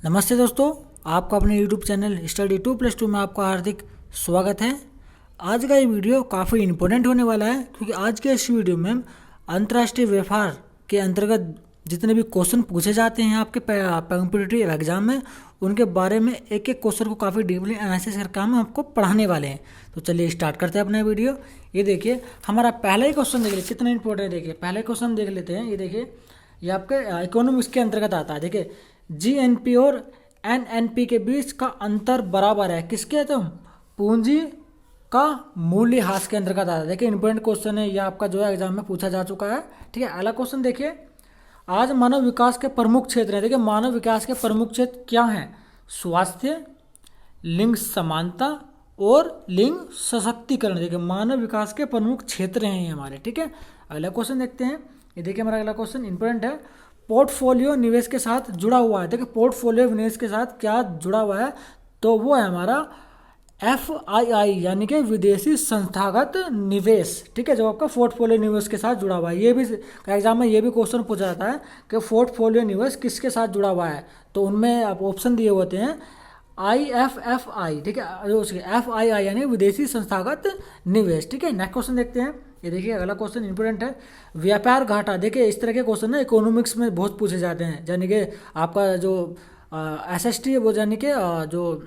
नमस्ते दोस्तों, आपका अपने YouTube चैनल स्टडी 2+2 में आपका हार्दिक स्वागत है। आज का ये वीडियो काफ़ी इम्पोर्टेंट होने वाला है क्योंकि आज के इस वीडियो में हम अंतर्राष्ट्रीय व्यापार के अंतर्गत जितने भी क्वेश्चन पूछे जाते हैं आपके कॉम्पिटिटिव एग्जाम में, उनके बारे में एक एक क्वेश्चन को काफ़ी डीपली एनालिसिस करके हम आपको पढ़ाने वाले हैं। तो चलिए स्टार्ट करते हैं अपना वीडियो। ये देखिए, हमारा पहला ही क्वेश्चन देख लीजिए कितना इंपॉर्टेंट है। देखिए पहले क्वेश्चन देख लेते हैं। ये देखिए, ये आपके इकोनॉमिक्स के अंतर्गत आता है। देखिए, जीएनपी और एनएनपी के बीच का अंतर बराबर है किसके? तो पूंजी का मूल्यह्रास के अंतर्गत आता है। देखिए इंपॉर्टेंट क्वेश्चन है, यह आपका जो है एग्जाम में पूछा जा चुका है। ठीक है, अगला क्वेश्चन देखिए, आज मानव विकास के प्रमुख क्षेत्र हैं। देखिए मानव विकास के प्रमुख क्षेत्र क्या हैं? स्वास्थ्य, लिंग समानता और लिंग सशक्तिकरण। देखिए मानव विकास के प्रमुख क्षेत्र हैं ये हमारे। ठीक है, अगला क्वेश्चन देखते हैं। ये देखिए हमारा अगला क्वेश्चन इंपॉर्टेंट है, पोर्टफोलियो निवेश के साथ जुड़ा हुआ है। देखिए पोर्टफोलियो निवेश के साथ क्या जुड़ा हुआ है? तो वो है हमारा FII यानी कि विदेशी संस्थागत निवेश। ठीक है, जो आपका पोर्टफोलियो निवेश के साथ जुड़ा हुआ है। ये भी एग्जाम में ये भी क्वेश्चन पूछा जाता है कि पोर्टफोलियो निवेश किसके साथ जुड़ा हुआ है। तो उनमें आप ऑप्शन दिए होते हैं IFFI। ठीक है, FII यानी विदेशी संस्थागत निवेश। ठीक है, नेक्स्ट क्वेश्चन देखते हैं। ये देखिए अगला क्वेश्चन इंपॉर्टेंट है, व्यापार घाटा। देखिए इस तरह के क्वेश्चन ना इकोनॉमिक्स में बहुत पूछे जाते हैं। यानी कि आपका जो SST है वो, यानी कि जो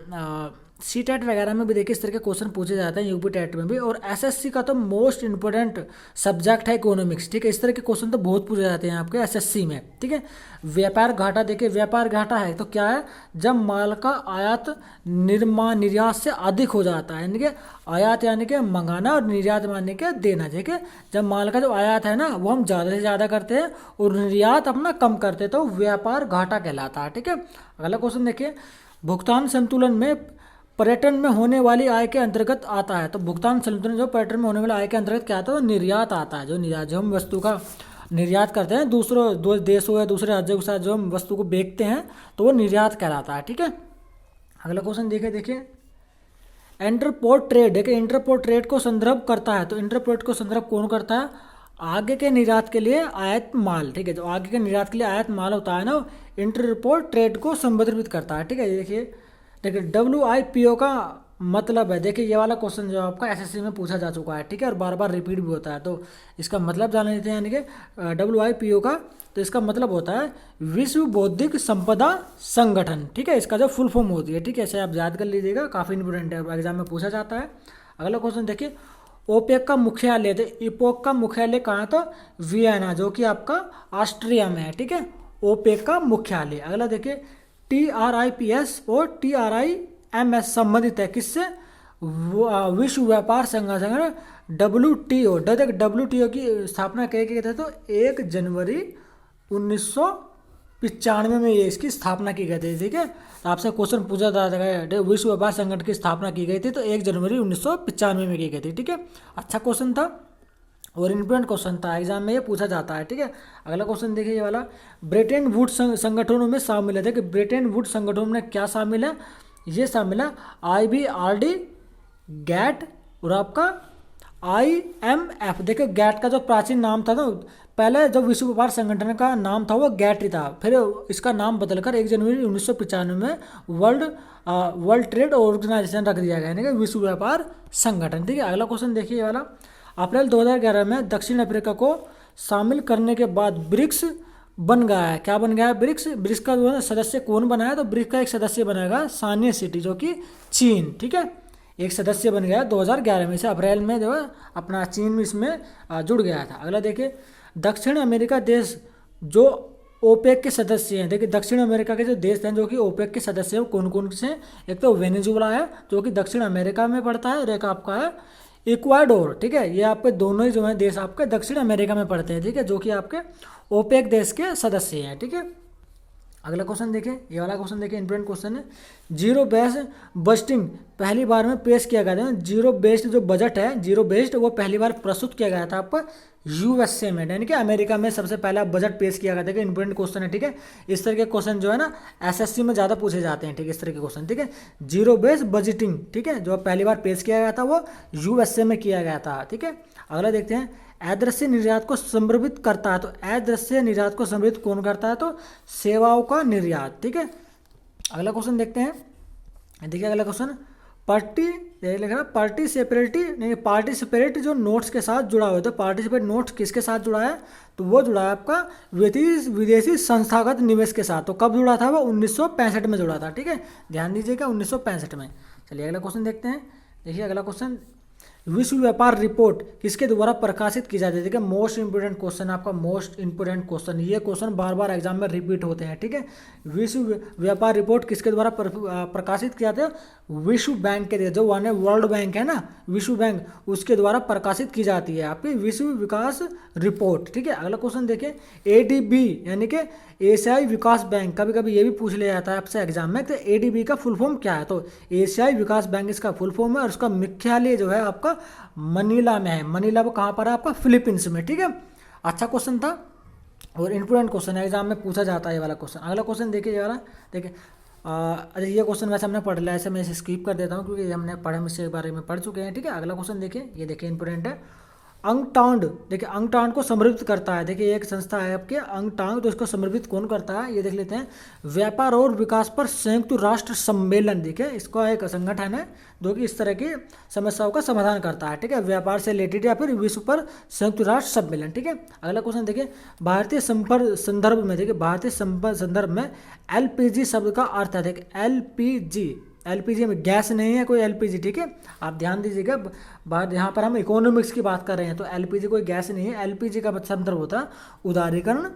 CTET वगैरह में भी देखिए इस तरह के क्वेश्चन पूछे जाते हैं, यूपी टेट में भी। और SSC का तो मोस्ट इंपॉर्टेंट सब्जेक्ट है इकोनॉमिक्स। ठीक है, इस तरह के क्वेश्चन तो बहुत पूछे जाते हैं आपके SSC में। ठीक है, व्यापार घाटा। देखिए व्यापार घाटा है तो क्या है? जब माल का आयात निर्यात से अधिक हो जाता है। यानी कि आयात यानी कि मंगाना और निर्यात माने के देना। ठीक है, जब माल का जो आयात है ना वो हम ज़्यादा से ज़्यादा करते हैं और निर्यात अपना कम करते हैं तो व्यापार घाटा कहलाता है। ठीक है, अगला क्वेश्चन देखिए, भुगतान संतुलन में पर्यटन में होने वाली आय के अंतर्गत आता है। तो भुगतान संतुलन जो पर्यटन में होने वाली आय के अंतर्गत क्या आता है? तो निर्यात आता है। जो निर्यात, जो हम वस्तु का निर्यात करते हैं दूसरों देशों या दूसरे राज्यों के साथ जो हम वस्तु को बेचते हैं तो वो निर्यात कहलाता है। ठीक है, अगला क्वेश्चन देखिए, इंटरपोर्ट ट्रेड। देखिए इंटरपोर्ट ट्रेड को संदर्भ करता है। तो इंटरपोर्ट को संदर्भ कौन करता है? आगे के निर्यात के लिए आयात माल। ठीक है, जो आगे के निर्यात के लिए आयात माल होता है ना, इंटरपोर्ट ट्रेड को संदर्भित करता है। ठीक है, देखिए WIPO का मतलब है। देखिए ये वाला क्वेश्चन जो आपका SSC में पूछा जा चुका है। ठीक है, और बार बार रिपीट भी होता है। तो इसका मतलब जान लेते हैं। यानी कि WIPO का, तो इसका मतलब होता है विश्व बौद्धिक संपदा संगठन। ठीक है, इसका जो फुल फॉर्म होती है। ठीक है, ऐसे आप याद कर लीजिएगा, काफ़ी इंपोर्टेंट है, एग्जाम में पूछा जाता है। अगला क्वेश्चन देखिए, ओपेक का मुख्यालय। तो इपोक का मुख्यालय कहाँ है? तो वियना, जो कि आपका ऑस्ट्रिया में है। ठीक है, ओपेक का मुख्यालय। अगला देखिए, TRIPS और TRIMS संबंधित है किससे? विश्व व्यापार संगठन WTO। WTO की स्थापना कई गई थी? तो 1 जनवरी 1995 में ये इसकी स्थापना की गई थी। ठीक है, तो आपसे क्वेश्चन पूछा जाता है विश्व व्यापार संगठन की स्थापना की गई थी तो 1 जनवरी 1995 में की गई थी। ठीक है, अच्छा क्वेश्चन था और इम्पोर्टेंट क्वेश्चन था, एग्जाम में ये पूछा जाता है। ठीक है, अगला क्वेश्चन देखिए, ये वाला ब्रेटन वुड्स संगठनों में शामिल है। देखिए ब्रेटन वुड्स संगठनों में क्या शामिल है? ये शामिल है IBRD, गैट और आपका IMF। देखिए गैट का जो प्राचीन नाम था ना, पहले जो विश्व व्यापार संगठन का नाम था वो गैट ही था, फिर इसका नाम बदलकर 1 जनवरी 1995 में वर्ल्ड ट्रेड ऑर्गेनाइजेशन रख दिया गया, यानी कि विश्व व्यापार संगठन। ठीक है, अगला क्वेश्चन देखिए, ये वाला अप्रैल 2011 में दक्षिण अफ्रीका को शामिल करने के बाद ब्रिक्स बन गया है। क्या बन गया है? ब्रिक्स का जो है सदस्य कौन बना है? तो ब्रिक्स का एक सदस्य बनेगा सानिया सिटी, जो कि चीन। ठीक है, एक सदस्य बन गया 2011 में से, अप्रैल में जो है अपना चीन इसमें जुड़ गया था। अगला देखिए, दक्षिण अमेरिका देश जो ओपेक के सदस्य हैं। देखिए दक्षिण अमेरिका के जो देश हैं जो कि ओपेक के सदस्य हैं कौन कौन से? एक तो वेनेजुएला है जो कि दक्षिण अमेरिका में पड़ता है, और एक आपका है इक्वाडोर। ठीक है, ये आपके दोनों ही जो है देश आपके दक्षिण अमेरिका में पड़ते हैं। ठीक है, जो कि आपके ओपेक देश के सदस्य हैं। ठीक है, अगला क्वेश्चन देखिए, ये वाला क्वेश्चन देखिए, इंपॉर्टेंट क्वेश्चन है, जीरो बेस्ड बजटिंग पहली बार में पेश किया गया था। जीरो बेस्ड जो बजट है, जीरो बेस्ड, वो पहली बार प्रस्तुत किया गया था आपका USA में, यानी कि अमेरिका में सबसे पहला बजट पेश किया गया था। इंपॉर्टेंट क्वेश्चन है। ठीक है, इस तरह के क्वेश्चन जो है ना SSC में ज़्यादा पूछे जाते हैं। ठीक है, इस तरह के क्वेश्चन। ठीक है, जीरो बेस्ड बजटिंग, ठीक है, जो पहली बार पेश किया गया था वो USA में किया गया था। ठीक है, अगला देखते हैं, अदृश्य निर्यात को संदर्भित करता है। तो अदृश्य निर्यात को संदर्भित कौन करता है? तो सेवाओं का निर्यात। ठीक है, अगला क्वेश्चन देखते हैं, देखिए अगला क्वेश्चन, पार्टी ये लिख रहा है पार्टी सेपरेटी नहीं, पार्टी सेपरेट जो नोट्स के साथ जुड़ा हुआ है, तो पार्टी सेपरेट नोट्स किसके साथ जुड़ा है, तो वो जुड़ा है आपका विदेशी संस्थागत निवेश के साथ। तो कब जुड़ा था वो, 1965 में जुड़ा था, ठीक है, ध्यान दीजिएगा 1965 में। चलिए अगला क्वेश्चन देखते हैं, देखिए अगला क्वेश्चन, विश्व व्यापार रिपोर्ट किसके द्वारा प्रकाशित की जाती है। देखिए मोस्ट इंपोर्टेंट क्वेश्चन, आपका मोस्ट इंपोर्टेंट क्वेश्चन, ये क्वेश्चन बार बार एग्जाम में रिपीट होते हैं, ठीक है। विश्व व्यापार रिपोर्ट किसके द्वारा प्रकाशित किया जाता है, विश्व बैंक के, जो वन है वर्ल्ड बैंक है ना, विश्व बैंक, उसके द्वारा प्रकाशित की जाती है आपकी विश्व विकास रिपोर्ट, ठीक है। अगला क्वेश्चन देखिए, एडीबी यानी कि एशियाई विकास बैंक, कभी कभी ये भी पूछ लिया जाता है आपसे एग्जाम में, तो एडीबी का फुल फॉर्म क्या है, तो एशियाई विकास बैंक इसका फुल फॉर्म है, और उसका मुख्यालय जो है आपका मनीला में है। मनीला वो कहाँ पर है आपका, फिलीपींस में, ठीक है। अच्छा क्वेश्चन था और इंपोर्टेंट क्वेश्चन है, एग्जाम में पूछा जाता है ये वाला क्वेश्चन। अगला क्वेश्चन देखिए ये वाला, देखिए अरे ये क्वेश्चन वैसे हमने पढ़ लिया है, ऐसे मैं इसे स्किप कर देता हूँ क्योंकि हमने पढ़े में इसके बारे में पढ़ चुके हैं, ठीक है। अगला क्वेश्चन देखिए, ये देखिए इंपोर्टेंट है, अंगटांड, देखिए अंगटांड को समर्पित करता है, देखिए एक संस्था है आपके अंगटांग, तो इसको समर्पित कौन करता है, ये देख लेते हैं, व्यापार और विकास पर संयुक्त राष्ट्र सम्मेलन, देखिए इसको एक संगठन है जो कि इस तरह की समस्याओं का समाधान करता है, ठीक है, व्यापार से रिलेटेड या फिर विश्व पर संयुक्त राष्ट्र सम्मेलन, ठीक है। अगला क्वेश्चन देखिए, भारतीय संदर्भ में, देखिए भारतीय संदर्भ में एलपीजी शब्द का अर्थ है, देखिए एलपीजी, एलपीजी में गैस नहीं है कोई एलपीजी, ठीक है, आप ध्यान दीजिएगा, बात यहाँ पर हम इकोनॉमिक्स की बात कर रहे हैं, तो एलपीजी कोई गैस नहीं है। एलपीजी का संदर्भ होता है उदारीकरण,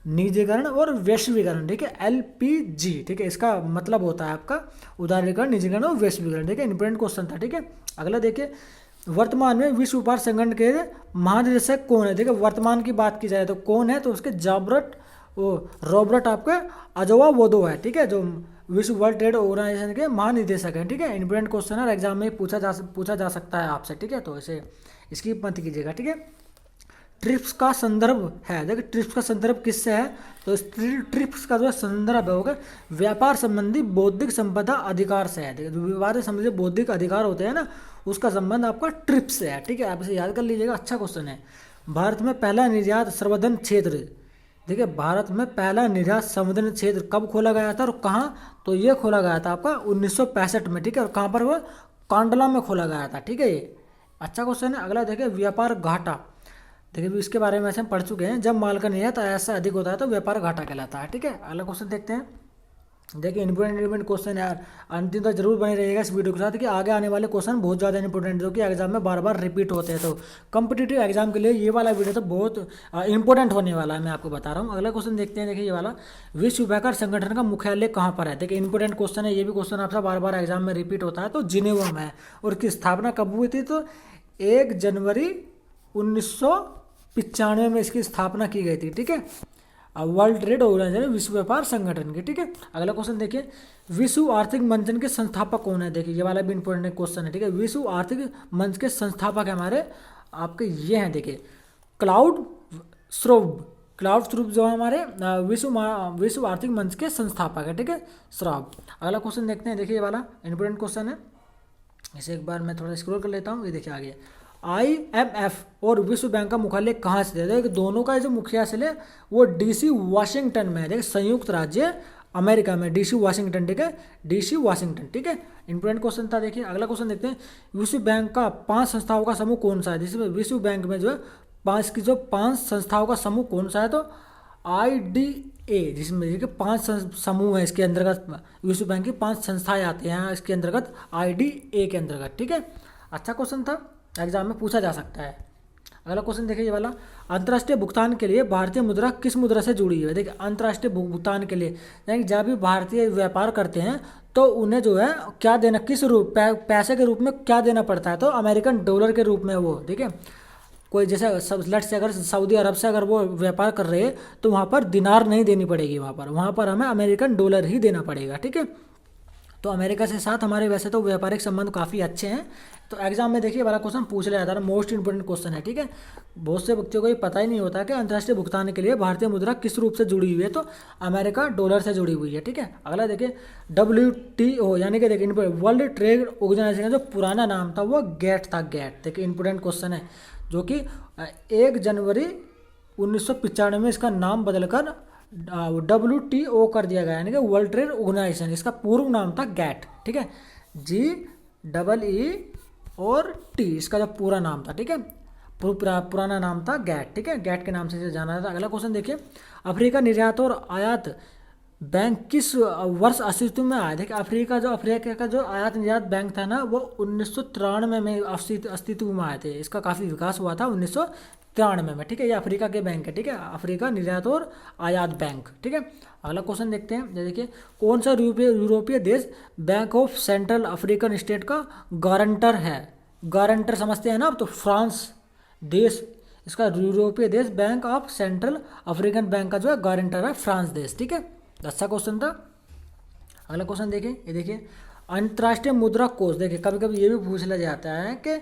निजीकरण और वैश्वीकरण, ठीक है, एलपीजी, ठीक है, इसका मतलब होता है आपका उदारीकरण, निजीकरण और वैश्वीकरण, ठीक है, इंपोर्टेंट क्वेश्चन था, ठीक है। अगला देखिए, वर्तमान में विश्व व्यापार संगठन के महानिदेशक कौन है, देखिए वर्तमान की बात की जाए तो कौन है, तो उसके रॉबर्ट आपका अजोवावोदो है, ठीक है, जो विश्व वर्ल्ड ट्रेड ऑर्गेनाइजेशन के महानिदेशक हैं, ठीक है। इंपोर्टेंट क्वेश्चन है, एग्जाम में पूछा जा सकता है आपसे, ठीक है, तो इसे स्किप मत कीजिएगा, ठीक है। ट्रिप्स का संदर्भ है, देखिए ट्रिप्स का संदर्भ किससे है, तो ट्रिप्स का जो संदर्भ है होगा व्यापार संबंधी बौद्धिक संपदा अधिकार से है, देखिए व्यापार संबंधी बौद्धिक अधिकार होते हैं ना, उसका संबंध आपका ट्रिप्स से है, ठीक है, आप इसे याद कर लीजिएगा, अच्छा क्वेश्चन है। भारत में पहला निर्यात संवर्धन क्षेत्र, देखिए भारत में पहला निर्यात संवर्धन क्षेत्र कब खोला गया था और कहाँ, तो ये खोला गया था आपका 1965 में, ठीक है, और कहाँ पर हुआ, कांडला में खोला गया था, ठीक है, ये अच्छा क्वेश्चन है। अगला देखिए, व्यापार घाटा, देखिए इसके बारे में ऐसे हम पढ़ चुके हैं, जब माल का निर्यात ऐसा अधिक होता है तो व्यापार घाटा कहलाता है, ठीक है। अगला क्वेश्चन देखते हैं, देखिए इंपोर्टेंट क्वेश्चन यार, अंतिम तक जरूर बने रहिएगा इस वीडियो के साथ, कि आगे आने वाले क्वेश्चन बहुत ज़्यादा इंपॉर्टेंट जो कि एग्जाम में बार बार रिपीट होते हैं, तो कॉम्पिटिटिव एग्जाम के लिए ये वाला वीडियो तो बहुत इंपॉर्टेंट होने वाला है, मैं आपको बता रहा हूँ। अगला क्वेश्चन देखते हैं, देखिए ये वाला, विश्व व्यापार संगठन का मुख्यालय कहाँ पर है, देखिए इंपॉर्टेंट क्वेश्चन है, ये भी क्वेश्चन आपसे बार बार एग्जाम में रिपीट होता है, तो जिनेवा में है, और इसकी स्थापना कब हुई थी, तो 1 जनवरी 1995 में इसकी स्थापना की गई थी, ठीक है, वर्ल्ड ट्रेड ऑर्गेनाइजेशन, विश्व व्यापार संगठन के, ठीक है। अगला क्वेश्चन देखिए, विश्व आर्थिक मंचन के संस्थापक कौन है, देखिए ये वाला भी इंपॉर्टेंट क्वेश्चन है, ठीक है, विश्व आर्थिक मंच के संस्थापक हमारे आपके ये हैं, देखिए क्लाउड श्रोब जो है हमारे विश्व आर्थिक मंच के संस्थापक है, ठीक है, श्रॉब। अगला क्वेश्चन देखते हैं, देखिए ये वाला इंपॉर्टेंट क्वेश्चन है, इसे एक बार मैं थोड़ा स्क्रॉल कर लेता हूँ, ये देखिए आगे, IMF और विश्व बैंक का मुख्यालय कहाँ से है, दोनों का जो मुख्यालय है वो DC वाशिंगटन में है, देखिए संयुक्त राज्य अमेरिका में, DC वाशिंगटन, ठीक है, DC वाशिंगटन, ठीक है, इंपोर्टेंट क्वेश्चन था। देखिए अगला क्वेश्चन देखते हैं, विश्व बैंक का 5 संस्थाओं का समूह कौन सा है, जिसमें विश्व बैंक में जो है 5 संस्थाओं का समूह कौन सा है, तो IDA, जिसमें देखिए 5 समूह है इसके अंतर्गत, विश्व बैंक की 5 संस्थाएं आती हैं इसके अंतर्गत, IDA के अंतर्गत, ठीक है, अच्छा क्वेश्चन था, एग्जाम में पूछा जा सकता है। अगला क्वेश्चन देखिए ये वाला, अंतर्राष्ट्रीय भुगतान के लिए भारतीय मुद्रा किस मुद्रा से जुड़ी हुई है, देखिए अंतर्राष्ट्रीय भुगतान के लिए यानी जब भी भारतीय व्यापार करते हैं तो उन्हें जो है क्या देना, किस रूप पैसे के रूप में क्या देना पड़ता है, तो अमेरिकन डॉलर के रूप में वो, ठीक है, कोई जैसे सब लट से अगर सऊदी अरब से अगर वो व्यापार कर रहे हैं तो वहाँ पर दिनार नहीं देनी पड़ेगी, वहाँ पर हमें अमेरिकन डॉलर ही देना पड़ेगा, ठीक है। तो अमेरिका से साथ हमारे वैसे तो व्यापारिक संबंध काफ़ी अच्छे हैं, तो एग्जाम में देखिए वाला क्वेश्चन पूछ लिया जाता है, मोस्ट इंपोर्टेंट क्वेश्चन है, ठीक है। बहुत से व्यक्तियों को ये पता ही नहीं होता कि अंतर्राष्ट्रीय भुगतान के लिए भारतीय मुद्रा किस रूप से जुड़ी हुई है, तो अमेरिका डॉलर से जुड़ी हुई है, ठीक है। अगला देखिए, WTO यानी कि देखिए वर्ल्ड ट्रेड ऑर्गेनाइजेशन का जो पुराना नाम था वो गेट था, गेट, देखिए इंपोर्टेंट क्वेश्चन है, जो कि 1 जनवरी 1995 में इसका नाम बदलकर WTO कर दिया गया, यानी कि वर्ल्ड ट्रेड ऑर्गेनाइजेशन। इसका पूर्व नाम था गैट, ठीक है, GEE और टी, इसका जो पूरा नाम था, ठीक है, पुराना नाम था गैट, ठीक है, गैट के नाम से इसे जाना जाता है। अगला क्वेश्चन देखिए, अफ्रीका निर्यात और आयात बैंक किस वर्ष अस्तित्व में आया? देखिए अफ्रीका का जो आयात निर्यात बैंक था ना, वो 1993 में अस्तित्व में आए थे। इसका काफ़ी विकास हुआ था 1993 में, ठीक है, ये अफ्रीका के बैंक है, ठीक है, अफ्रीका निर्यात और आयात बैंक, ठीक है। अगला क्वेश्चन देखते हैं, देखिए कौन सा यूरोपीय देश bank of central African state का गारंटर है? गारंटर समझते हैं ना आप, तो फ्रांस देश इसका यूरोपीय देश bank of central African bank का जो है गारंटर है फ्रांस देश, ठीक है। अच्छा क्वेश्चन था। अगला क्वेश्चन देखिए, ये देखिए अंतर्राष्ट्रीय मुद्रा कोष। देखिए कभी कभी ये भी पूछ लिया जाता है कि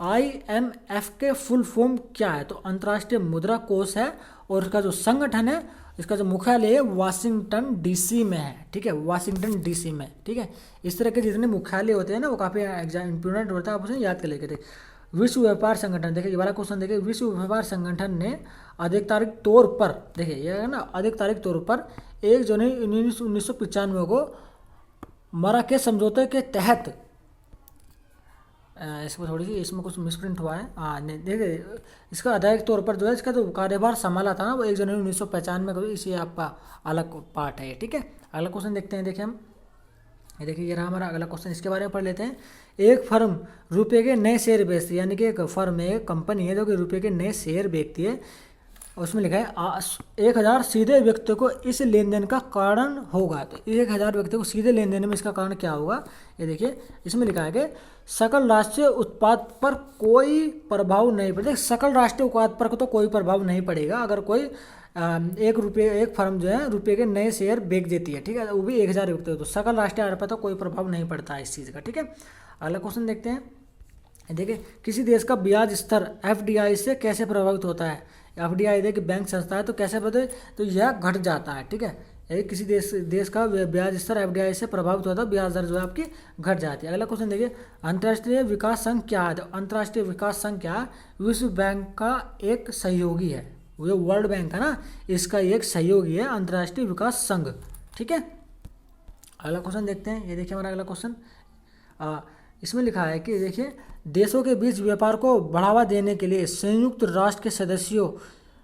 IMF के फुल फॉर्म क्या है, तो अंतर्राष्ट्रीय मुद्रा कोष है, और इसका जो संगठन है, इसका जो मुख्यालय है वाशिंगटन DC में है, ठीक है, वाशिंगटन DC में, ठीक है। इस तरह के जितने मुख्यालय होते हैं ना, वो काफ़ी इंपोर्टेंट होता है, आप उसे याद कर लेके। विश्व व्यापार संगठन, देखिए ये वाला क्वेश्चन देखिए, विश्व व्यापार संगठन ने आधिकारिक तौर पर, देखिए ये है ना, आधिकारिक तौर पर 1 जनवरी 1995 को मराकेश समझौते के तहत, इसमें थोड़ी सी इसमें कुछ मिसप्रिंट हुआ है, हाँ नहीं, देखिए इसका आधिकारिक तौर पर जो है इसका जो कार्यभार संभाला था ना, वो 1 जनवरी 1995 को, इसी आपका अलग पार्ट है, ठीक है। अगला क्वेश्चन देखते हैं, देखिए हम, ये देखिए ये रहा हमारा अगला क्वेश्चन, इसके बारे में पढ़ लेते हैं। एक फर्म रुपये के नए शेयर बेचती है, यानी कि एक फर्म है, एक कंपनी है जो कि रुपये के नए शेयर बेचती है, उसमें लिखा है 1000 सीधे व्यक्तियों को इस लेन देन का कारण होगा। तो 1000 व्यक्तियों को सीधे लेन देन में इसका कारण क्या होगा? ये देखिए इसमें लिखा है कि सकल राष्ट्रीय उत्पाद पर कोई प्रभाव नहीं पड़ेगा। सकल राष्ट्रीय उत्पाद पर तो कोई प्रभाव नहीं पड़ेगा अगर कोई एक फर्म जो है रुपये के नए शेयर बेच देती है, ठीक है, वो भी 1000 व्यक्ति हो, तो सकल राष्ट्रीय आय पर तो कोई प्रभाव नहीं पड़ता है इस चीज़ का, ठीक है। अगला क्वेश्चन देखते हैं, देखिए किसी देश का ब्याज स्तर FDI से कैसे प्रभावित होता है? FDI देखिए बैंक संस्था है, तो कैसे प्रभावित, तो यह घट जाता है, ठीक है। यदि किसी देश का ब्याज स्तर FDI से प्रभावित होता है, ब्याज दर जो है आपकी घट जाती है। अगला क्वेश्चन देखिए, अंतर्राष्ट्रीय विकास संघ क्या है? तो अंतर्राष्ट्रीय विकास संघ क्या है? विश्व बैंक का एक सहयोगी है, जो वर्ल्ड बैंक है ना, इसका एक सहयोगी है अंतर्राष्ट्रीय विकास संघ, ठीक है। अगला क्वेश्चन देखते हैं, ये देखिए हमारा अगला क्वेश्चन, इसमें लिखा है कि देखिए देशों के बीच व्यापार को बढ़ावा देने के लिए संयुक्त राष्ट्र के सदस्यों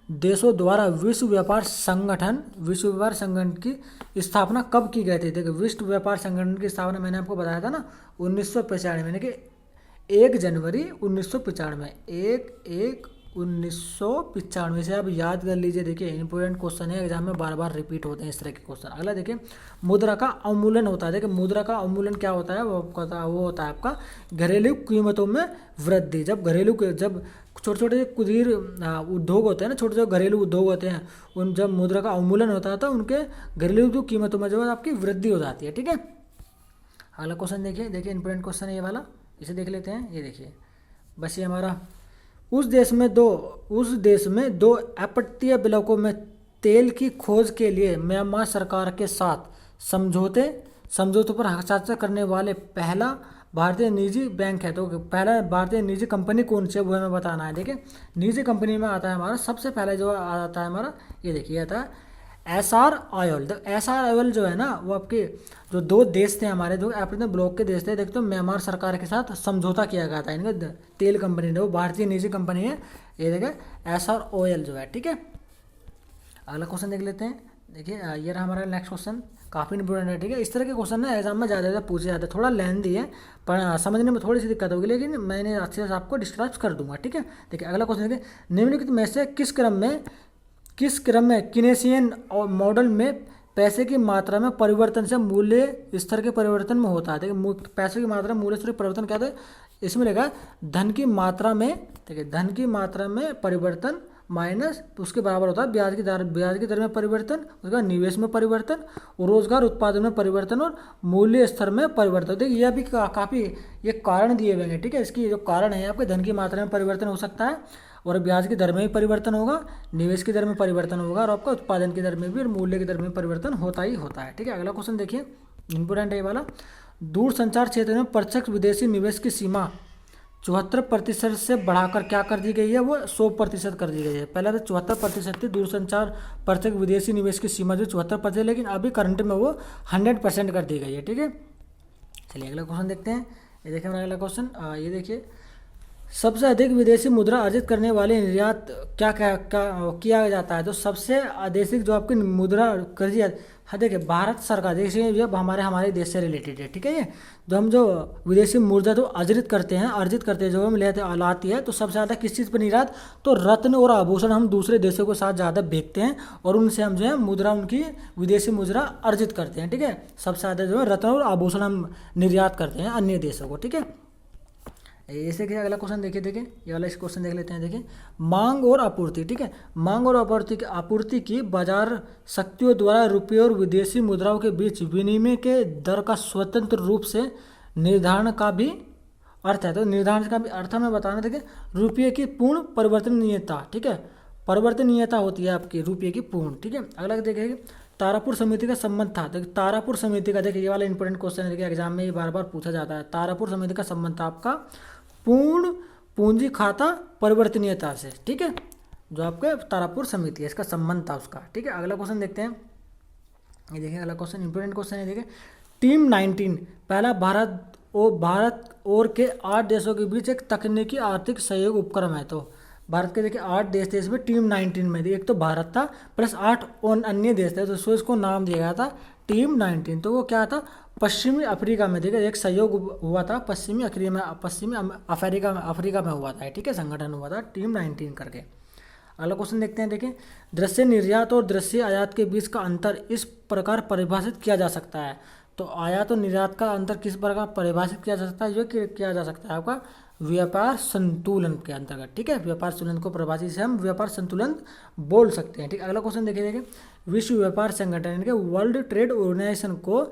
देशों द्वारा विश्व व्यापार संगठन की स्थापना कब की गई थी? देखिए विश्व व्यापार संगठन की स्थापना मैंने आपको बताया था ना 1995 में, कि 1 जनवरी 1995, 1995 से आप याद कर लीजिए। देखिए इंपॉर्टेंट क्वेश्चन है, एग्जाम में बार बार रिपीट होते हैं इस तरह के क्वेश्चन। अगला देखिए मुद्रा का अवमूल्यन होता है। देखिए मुद्रा का अवमूल्यन क्या होता है? वो होता है आपका घरेलू कीमतों में वृद्धि। जब छोटे छोटे कुटीर उद्योग होते हैं ना, छोटे छोटे घरेलू उद्योग होते हैं, उन जब मुद्रा का अवमूल्यन होता है तो उनके घरेलू कीमतों में जो है आपकी वृद्धि हो जाती है, ठीक है। अगला क्वेश्चन देखिए इंपॉर्टेंट क्वेश्चन है ये वाला, इसे देख लेते हैं। ये देखिए बस ये हमारा उस देश में दो अपतटीय ब्लॉकों में तेल की खोज के लिए म्यांमार सरकार के साथ समझौतों पर हस्ताक्षर करने वाले पहला भारतीय निजी बैंक है। तो पहला भारतीय निजी कंपनी कौन सी है वो हमें बताना है। देखिए निजी कंपनी में आता है हमारा सबसे पहले जो आता है हमारा, ये देखिए आता है एसआर ऑयल। तो एसआर ऑयल जो है ना, वो आपके जो 2 देश थे हमारे, जो अपने ब्लॉक के देश थे, देखते तो म्यांमार सरकार के साथ समझौता किया गया था। इनका तेल कंपनी ने, वो भारतीय निजी कंपनी है, ये देखिए एसआर ऑयल जो है, ठीक है। अगला क्वेश्चन देख लेते हैं। देखिए ये रहा हमारा नेक्स्ट क्वेश्चन, काफ़ी इंपॉर्टेंट है, ठीक है। इस तरह के क्वेश्चन ना एग्जाम में ज़्यादा पूछे जाते हैं, थोड़ा लेंथी है पर समझने में थोड़ी सी दिक्कत होगी, लेकिन मैंने अच्छे से आपको डिस्क्राइब कर दूंगा, ठीक है। देखिए अगला क्वेश्चन देखिए, निम्नलिखित में से किस क्रम में किनेसियन और मॉडल में पैसे की मात्रा में परिवर्तन से मूल्य स्तर के परिवर्तन में होता है? देखिए पैसे की मात्रा मूल्य स्तर के परिवर्तन क्या है? इसमें लिखा धन की मात्रा में, देखिए धन की मात्रा में परिवर्तन माइनस तो उसके बराबर होता है ब्याज की दर में परिवर्तन, उसके बाद निवेश में परिवर्तन, रोजगार उत्पादन में परिवर्तन और मूल्य स्तर में परिवर्तन। देखिए यह भी काफ़ी ये कारण दिए हुए हैं, ठीक है। इसकी जो कारण है आपके धन की मात्रा में परिवर्तन हो सकता है, और ब्याज की दर में भी परिवर्तन होगा, निवेश की दर में परिवर्तन होगा, और आपका उत्पादन की दर में भी और मूल्य की दर में परिवर्तन होता ही होता है, ठीक है। अगला क्वेश्चन देखिए इंपोर्टेंट है ये वाला, दूर संचार क्षेत्र में प्रत्यक्ष विदेशी निवेश की सीमा 74% से बढ़ाकर क्या कर दी गई है, वो 100% कर दी गई है। पहले तो 74% थी, दूरसंचार प्रत्यक्ष विदेशी निवेश की सीमा जो 74%, लेकिन अभी करंट में वो 100% कर दी गई है। ठीक है, चलिए अगला क्वेश्चन देखते हैं। ये देखिए हमारा अगला क्वेश्चन, ये देखिए सबसे अधिक विदेशी मुद्रा अर्जित करने वाले निर्यात क्या क्या क्या किया जाता है। तो सबसे अधिक जो आपकी मुद्रा करी जाती, हाँ देखिए भारत सरकार, देखिए ये हमारे देश से रिलेटेड है। ठीक है, ये जो विदेशी मुद्रा तो अर्जित करते हैं जो हम लेते लाती है, तो सबसे ज़्यादा किस चीज़ पर निर्यात, तो रत्न और आभूषण हम दूसरे देशों के साथ ज़्यादा बेचते हैं और उनसे हम जो है मुद्रा, उनकी विदेशी मुद्रा अर्जित करते हैं। ठीक है, सबसे ज़्यादा जो है रत्न और आभूषण हम निर्यात करते हैं अन्य देशों को। ठीक है, ऐसे क्या अगला क्वेश्चन देखिए ये वाला इस क्वेश्चन देख लेते हैं। देखिए मांग और आपूर्ति। ठीक है, मांग और आपूर्ति की बाजार शक्तियों द्वारा रुपये और विदेशी मुद्राओं के बीच विनिमय के दर का स्वतंत्र रूप से निर्धारण का भी अर्थ है। तो निर्धारण का भी अर्थ हमें बताना। देखिए रुपये की पूर्ण परिवर्तनीयता। ठीक है, परिवर्तनीयता होती है आपकी रुपये की पूर्ण। ठीक है, अगला देखिए तारापुर समिति का संबंध था। देखिए तारापुर समिति का, देखिए ये वाला इंपॉर्टेंट क्वेश्चन है, देखिए एग्जाम में ये बार बार पूछा जाता है। तारापुर समिति का संबंध था आपका पूर्ण पूंजी खाता परिवर्तनीयता से। ठीक है, जो आपके तारापुर समिति है इसका संबंध था उसका। ठीक है, अगला क्वेश्चन देखते हैं। ये देखिए अगला क्वेश्चन इंपॉर्टेंट क्वेश्चन है। देखिए टीम 19 पहला भारत और के 8 देशों के बीच एक तकनीकी आर्थिक सहयोग उपक्रम है। तो भारत के देखिए 8 देश में टीम 19 में एक तो भारत था प्लस 8 और अन्य देश थे, तो सो इसको नाम दिया गया था टीम 19। तो वो क्या था, पश्चिमी अफ्रीका में देखिए एक सहयोग हुआ था, पश्चिमी अफ्रीका में हुआ था। ठीक है, संगठन हुआ था टीम 19 करके। अगला क्वेश्चन देखते हैं। देखिए दृश्य निर्यात और दृश्य आयात के बीच का अंतर इस प्रकार परिभाषित किया जा सकता है। तो आयात और निर्यात का अंतर किस प्रकार परिभाषित किया जा सकता है, जो किया जा सकता है आपका व्यापार संतुलन के अंतर्गत। ठीक है, व्यापार संतुलन को परिभाषित से हम व्यापार संतुलन बोल सकते हैं। ठीक, अगला क्वेश्चन देखिए विश्व व्यापार संगठन यानी कि वर्ल्ड ट्रेड ऑर्गेनाइजेशन को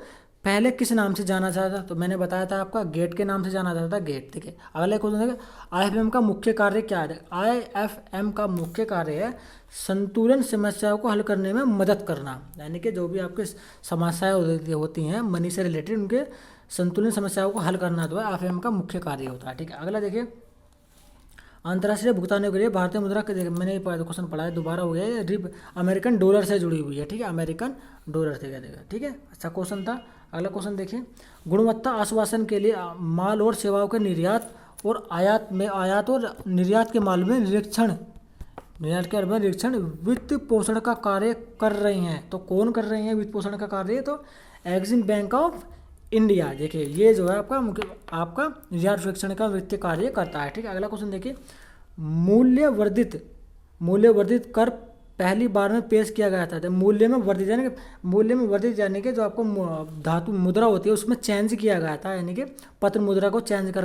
पहले किस नाम से जाना जाता था। तो मैंने बताया था आपका गेट के नाम से जाना जाता था, गेट। ठीक है, अगला क्वेश्चन देखिए IFM का मुख्य कार्य क्या है। IFM का मुख्य कार्य है संतुलन समस्याओं को हल करने में मदद करना, यानी कि जो भी आपके समस्याएं होती हैं मनी से रिलेटेड, उनके संतुलन समस्याओं को हल करना जो है IFM का मुख्य कार्य होता है। ठीक है, अगला देखिए अंतर्राष्ट्रीय भुगतानों के लिए भारतीय मुद्रा के, मैंने ये क्वेश्चन पढ़ा है, दोबारा हो गया है, अमेरिकन डॉलर से जुड़ी हुई है। ठीक है, अमेरिकन डॉलर से देखिए। ठीक है, अच्छा क्वेश्चन था। अगला क्वेश्चन देखिए गुणवत्ता आश्वासन के लिए माल और सेवाओं के निर्यात और आयात और निर्यात के माल में निरीक्षण वित्त पोषण का कार्य कर रहे हैं। तो कौन कर रहे हैं वित्त पोषण का कार्य, तो एग्जिम बैंक ऑफ इंडिया। देखिए ये जो है आपका निर्यात सुरक्षण का वित्तीय कार्य करता है। ठीक है, अगला क्वेश्चन देखिए मूल्यवर्धित कर पहली बार में पेश किया गया था। मूल्य में वर्धित यानी कि जो आपको धातु मुद्रा होती है उसमें चेंज किया गया था, यानी कि पत्र मुद्रा को चेंज कर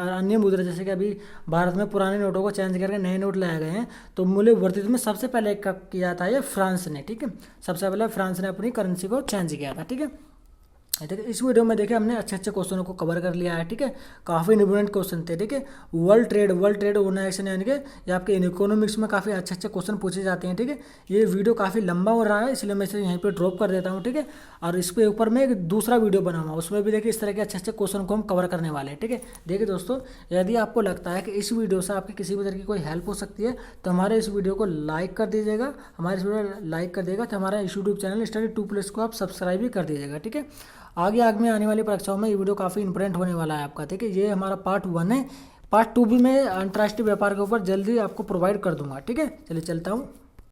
अन्य मुद्रा, जैसे कि अभी भारत में पुराने नोटों को चेंज करके नए नोट लाए गए हैं। तो मूल्य वर्धित में सबसे पहले किया था ये फ्रांस ने। ठीक है, सबसे पहले फ्रांस ने अपनी करेंसी को चेंज किया था। ठीक है, ठीक है, इस वीडियो में देखिए हमने अच्छे क्वेश्चनों को कवर कर लिया है। ठीक है, काफ़ी इंपॉर्टेंट क्वेश्चन थे। ठीक है, वर्ल्ड ट्रेड ऑर्गेनाइजेशन यानी कि ये आपके इकोनॉमिक्स में काफ़ी अच्छे क्वेश्चन पूछे जाते हैं। ठीक है, ये वीडियो काफ़ी लंबा हो रहा है, इसलिए मैं इसे यहीं पे ड्रॉप कर देता हूँ। ठीक है, और इसके ऊपर मैं एक दूसरा वीडियो बनाऊंगा, उसमें भी देखिए इस तरह के अच्छे क्वेश्चन को हम कवर करने वाले हैं। ठीक है, देखिए दोस्तों, यदि आपको लगता है कि इस वीडियो से आपकी किसी भी तरह की कोई हेल्प हो सकती है तो हमारे इस वीडियो को लाइक कर दीजिएगा, तो हमारा यूट्यूब चैनल STD2+ को आप सब्सक्राइब भी कर दीजिएगा। ठीक है, आगे आने वाली परीक्षाओं में ये वीडियो काफ़ी इंपॉर्टेंट होने वाला है आपका। ठीक है, ये हमारा पार्ट 1 है, पार्ट 2 भी मैं अंतर्राष्ट्रीय व्यापार के ऊपर जल्दी आपको प्रोवाइड कर दूंगा। ठीक है, चलिए चलता हूँ।